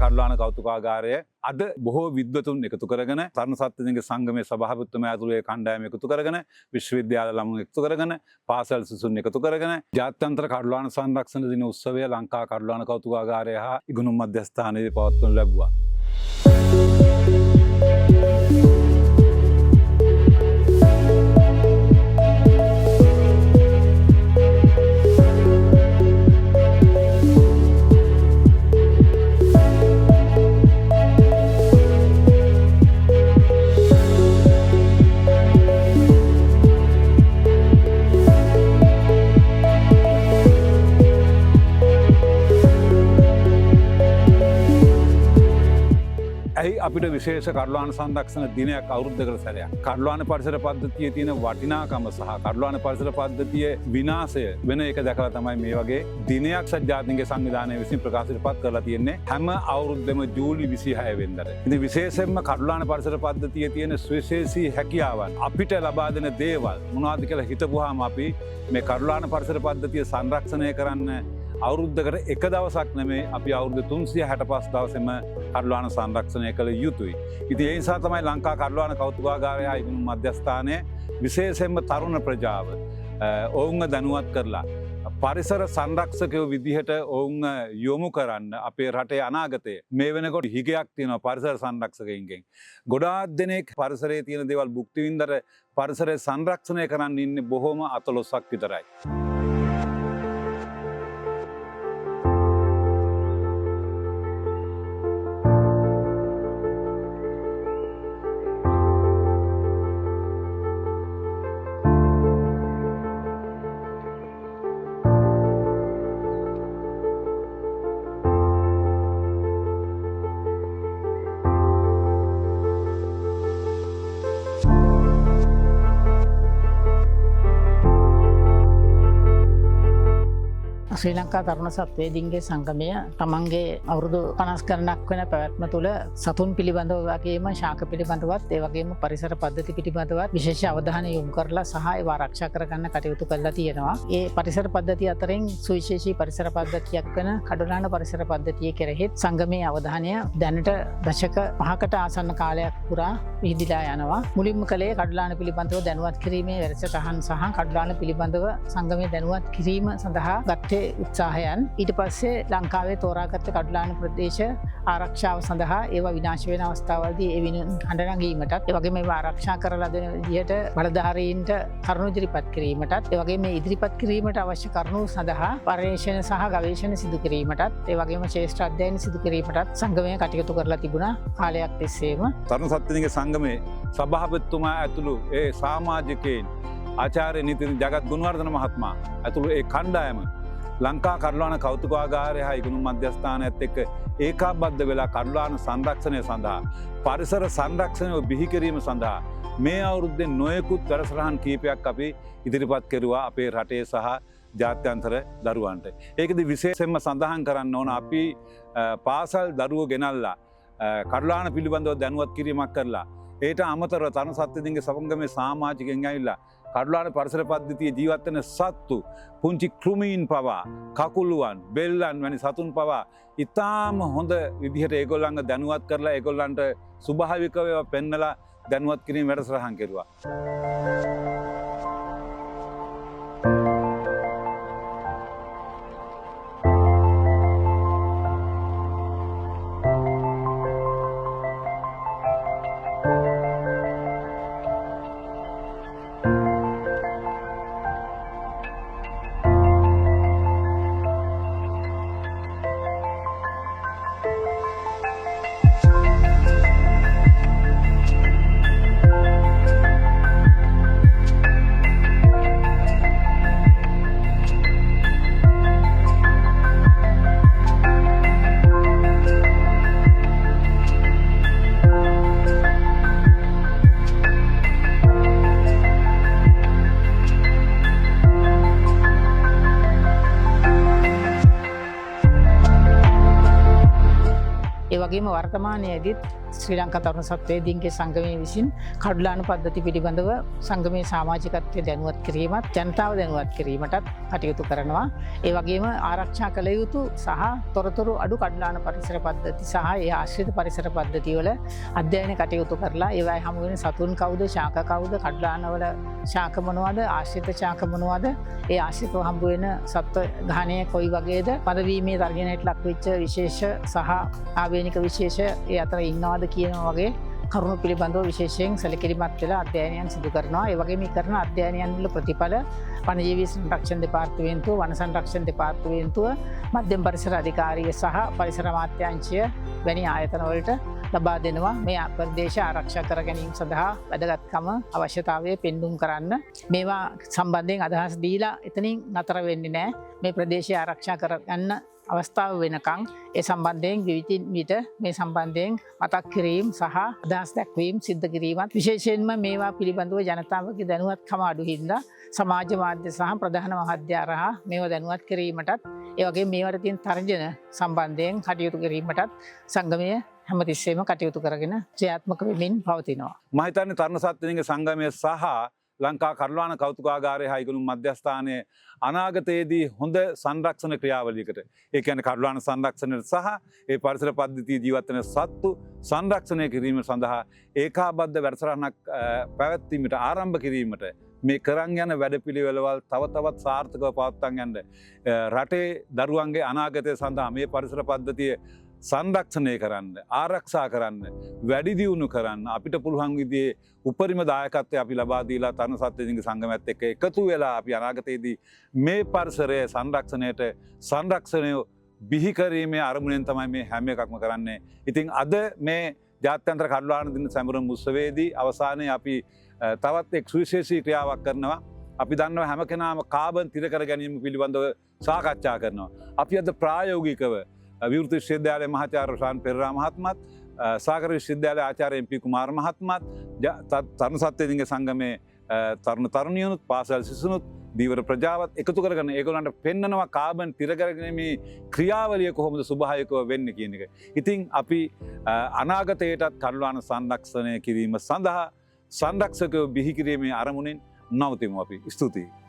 කඩලාන කෞතුකාගාරය අද බොහෝ විද්වතුන් එකතු කරගෙන තරුණ සත්ත්වයන්ගේ සංගමයේ සභාපතිතුමා ඇතුළු කණ්ඩායම එකතු කරගෙන විශ්වවිද්‍යාල ළමුන් එකතු කරගෙන පාසල් සිසුන් එකතු කරගෙන ජාත්‍යන්තර කඩලාන සංරක්ෂණ දින උත්සවය ලංකා කඩලාන කෞතුකාගාරය හා ඉගුණුම් මධ්‍යස්ථානයේදී පවත්වනු ලැබුවා. අපිට විශේෂ කඩලාන සංරක්ෂණ දිනයක් අවුරුද්දකට සැරයක්. කඩලාන පරිසර පද්ධතියේ තියෙන වටිනාකම සහ කඩලාන පරිසර පද්ධතියේ විනාශය වෙන එක දැකලා තමයි මේ වගේ දිනයක් සජ්ජාතනික සංවිධානය විසින් ප්‍රකාශයට පත් කරලා තියෙන්නේ හැම අවුරුද්දෙම ජූලි 26 වෙනිදාට. ඉතින් විශේෂයෙන්ම කඩලාන පරිසර පද්ධතියේ තියෙන සුවිශේෂී හැකියාවන් අපිට ලබා දෙන දේවල් මොනවද කියලා හිතපුවාම අපි මේ කඩලාන පරිසර පද්ධතිය සංරක්ෂණය කරන්න අවුරුද්දකට එක දවසක් නෙමේ අපි අවුරුදු 365 දවසෙම කඩලාන සංරක්ෂණය කළ යුතුයි. ඉතින් ඒ නිසා තමයි ලංකා කඩලාන කෞතුකාගාරය හා ඉගුණුම් මධ්‍යස්ථානය විශේෂයෙන්ම තරුණ ප්‍රජාව ඔවුන්ව දැනුවත් කරලා පරිසර සංරක්ෂකයෝ විදිහට ඔවුන් යොමු කරන්න අපේ රටේ අනාගතය මේ වෙනකොට හිගයක් තියෙනවා පරිසර සංරක්ෂකයින්ගෙන්. ගොඩාක් දෙනෙක් පරිසරයේ තියෙන දේවල් භුක්ති විඳලා පරිසරය සංරක්ෂණය කරන්න ඉන්නේ බොහොම අතලොස්සක් විතරයි. ශ්‍රී ලංකා තරුණ සත්වේදීන්ගේ සංගමය තමන්ගේ අවුරුදු 50 ගණනක් වෙන පැවැත්ම තුළ සතුන් පිළිබඳව වගේම ශාක පිළිබඳවත් ඒ වගේම පරිසර පද්ධති පිළිබඳවත් විශේෂ අවධානය යොමු කරලා සහ ඒවා ආරක්ෂා කරගන්න කටයුතු කරලා තියෙනවා. ඒ පරිසර පද්ධතිය අතරින් සුවිශේෂී පරිසර පද්ධතියක් වෙන කඩලාන පරිසර පද්ධතිය කෙරෙහිත් සංගමයේ අවධානය දැනට දශක 5කට ආසන්න කාලයක් පුරා විහිදිලා යනවා. මුලින්ම කලේ කඩලාන පිළිබඳව දැනුවත් කිරීමේ වැඩසටහන් සහ කඩලාන පිළිබඳව සංගමයේ දැනුවත් කිරීම සඳහා ගත්තේ උත්සාහයන්. ඊට පස්සේ ලංකාවේ තෝරාගත්ත කඩලාන ප්‍රදේශ ආරක්ෂාව සඳහා ඒවා විනාශ වෙන අවස්ථාවලදී ඒ වෙනුවෙන් හඬනගීමටත් ඒ වගේම ඒවා ආරක්ෂා කරලා දෙන විදිහට බලධාරීන්ට කරුණු ඉදිරිපත් කිරීමටත් ඒ වගේම මේ ඉදිරිපත් කිරීමට අවශ්‍ය කරුණු සඳහා පර්යේෂණ සහ ගවේෂණ සිදු කිරීමටත් ඒ වගේම ශ්‍රේෂ්ඨ අධ්‍යයන සිදු කිරීමටත් සංගමය කටයුතු කරලා තිබුණා කාලයක් තිස්සේම. තරුණ සත්ත්වයන්ගේ සංගමේ සභාපතිතුමා ඇතුළු ඒ සමාජිකයන් ආචාර්ය නිතින් ජගත් ගුණවර්ධන මහත්මයා ඇතුළු ඒ කණ්ඩායම ලංකා කඩලාන කෞතුකාගාරය හා ඉගුණුම් මධ්‍යස්ථානයත් එක්ක ඒකාබද්ධ වෙලා කඩලාන සංරක්ෂණය සඳහා පරිසර සංරක්ෂණය බිහි කිරීම සඳහා මේ අවුරුද්දේ නොයෙකුත් වැඩසටහන් කීපයක් අපි ඉදිරිපත් කෙරුවා අපේ රටේ සහ ජාත්‍යන්තර දරුවන්ට. ඒකදී විශේෂයෙන්ම සඳහන් කරන්න ඕන අපි පාසල් දරුවෝ ගෙනල්ලා කඩලාන පිළිබඳව දැනුවත් කිරීමක් කරලා ඒට අමතරව තරුණ සත්ත්වයන්ගේ සංගමේ සමාජිකයන් ඇවිල්ලා කඩලාන පරිසර පද්ධතියේ ජීවත් වෙන සත්තු පුංචි කෘමීන් පවා කකුළුවන් බෙල්ලන් වැනි සතුන් පවා ඉතාම හොඳ විදිහට ඒගොල්ලන්ව දැනුවත් කරලා ඒගොල්ලන්ට ස්වභාවිකව පෙන්නලා දැනුවත් කිරීම වැඩසටහන් කෙරුවා. වගේම වර්තමානයේදීත් ශ්‍රී ලංකා තරුණ සත්වේදීන්ගේ සංගමය විසින් කඩුලාන පද්ධති පිළිබඳව සංගමයේ සමාජිකත්වය දැනුවත් කිරීමත් ජනතාව දැනුවත් කිරීමටත් කටයුතු කරනවා. ඒ වගේම ආරක්ෂා කළ යුතු සහ තොරතුරු අඩු කඩුලාන පරිසර පද්ධති සහ ඒ ආශ්‍රිත පරිසර පද්ධතිවල අධ්‍යයන කටයුතු කරලා ඒවයි හමුවෙන සතුන් කවුද, ශාක කවුද, කඩුලානවල ශාක මොනවද, ආශ්‍රිත ශාක මොනවද, ඒ ආශ්‍රිතව හම්බ වෙන සත්ව ගහණය කොයි වගේද, පදවීමේ තර්ජනයට ලක්වෙච්ච විශේෂ සහ ආවේනික විශේෂ ඒ අතර ඉන්නවාද කියනවා වගේ කරුණු පිළිබඳව විශේෂයෙන් සැලකිලිමත් වෙලා අධ්‍යයනයන් සිදු කරනවා. ඒ වගේම මේ කරන අධ්‍යයනයන් වල ප්‍රතිඵල වනජීවී සංරක්ෂණ දෙපාර්තමේන්තුව, වන සංරක්ෂණ දෙපාර්තමේන්තුව, මධ්‍යම පරිසර අධිකාරිය සහ පරිසර අමාත්‍යාංශය වැනි ආයතන වලට ලබා දෙනවා. මේ ප්‍රදේශ ආරක්ෂා කර ගැනීම සඳහා වැදගත්කම අවශ්‍යතාවය පෙන්눔 කරන්න. මේවා සම්බන්ධයෙන් අදහස් දීලා එතනින් නතර වෙන්නේ නැහැ. මේ ප්‍රදේශය ආරක්ෂා කරගන්න අවස්ථාව වෙනකං ඒ සම්බන්ධයෙන් විවිධ විට මේ සම්බන්ධයෙන් මතක් කිරීම සහ අදහස් දැක්වීම් සිද්ධ කිරීමත් විශේෂයෙන්ම මේවා පිළිබඳව ජනතාවගේ දැනුවත්කම අඩු හින්දා සමාජ මාධ්‍ය සහ ප්‍රධාන මාධ්‍ය හරහා මේවා දැනුවත් කිරීමටත් ඒ වගේ මේවට තියෙන තර්ජන සම්බන්ධයෙන් කටයුතු කිරීමටත් සංගමය හැමතිස්සෙම කටයුතු කරගෙන ක්‍රියාත්මක වෙමින් පවතිනවා. මම හිතන්නේ තරුණ සත්වයින්ගේ සංගමය සහ ලංකා කඩුලාන කෞතුකාගාරය හයිගුණු මධ්‍යස්ථානයේ අනාගතයේදී හොඳ සංරක්ෂණ ක්‍රියාවලියකට ඒ කියන්නේ කඩුලාන සංරක්ෂණයට සහ ඒ පරිසර පද්ධතිය ජීවත් වෙන සත්තු සංරක්ෂණය කිරීම සඳහා ඒකාබද්ධ වැඩසටහනක් පැවැත්වීමට ආරම්භ කිරීමට මේ කරන් යන වැඩපිළිවෙළවල් තව තවත් සාර්ථකව පවත්වාගෙන යන්න රටේ දරුවන්ගේ අනාගතය සඳහා මේ පරිසර පද්ධතිය සංරක්ෂණය කරන්න, ආරක්ෂා කරන්න, වැඩි දියුණු කරන්න අපිට පුළුවන් විදිහේ උපරිම දායකත්වය අපි ලබා දීලා තරුණ සත්වයින්ගේ සංගමයත් එක්ක එකතු වෙලා අපි අනාගතයේදී මේ පරිසරයේ සංරක්ෂණය බිහි කිරීමේ අරමුණෙන් තමයි මේ හැම එකක්ම කරන්නේ. ඉතින් අද මේ ජාත්‍යන්තර කඩුලාන දින සැමරුම් උත්සවයේදී අවසානයේ අපි තවත් එක් සුවිශේෂී ක්‍රියාවක් කරනවා. අපි දන්නවා හැම කෙනාම කාබන් තිර කර ගැනීම පිළිබඳව සාකච්ඡා කරනවා. අපි අද ප්‍රායෝගිකව විවෘත විශ්වවිද්‍යාලයේ මහාචාර්ය රොෂාන් පෙරේරා මහත්මත්, සාගර විශ්වවිද්‍යාලයේ ආචාර්ය එම්.පී. කුමාර මහත්මත්, තරුණ සත්වයින්ගේ සංගමේ තරුණ තරුණියනුත්, පාසල් සිසුනුත්, දීවර ප්‍රජාවත් එකතු කරගෙන ඒගොල්ලන්ට පෙන්නනවා කාබන් තිර කරගැනීමේ ක්‍රියාවලිය කොහොමද සුභායකව වෙන්නේ කියන එක. ඉතින් අපි අනාගතයටත් කඩුලාන සංරක්ෂණය කිරීම සඳහා සංරක්ෂකව බිහි කිරීමේ අරමුණින් නවතිමු අපි. ස්තුතියි.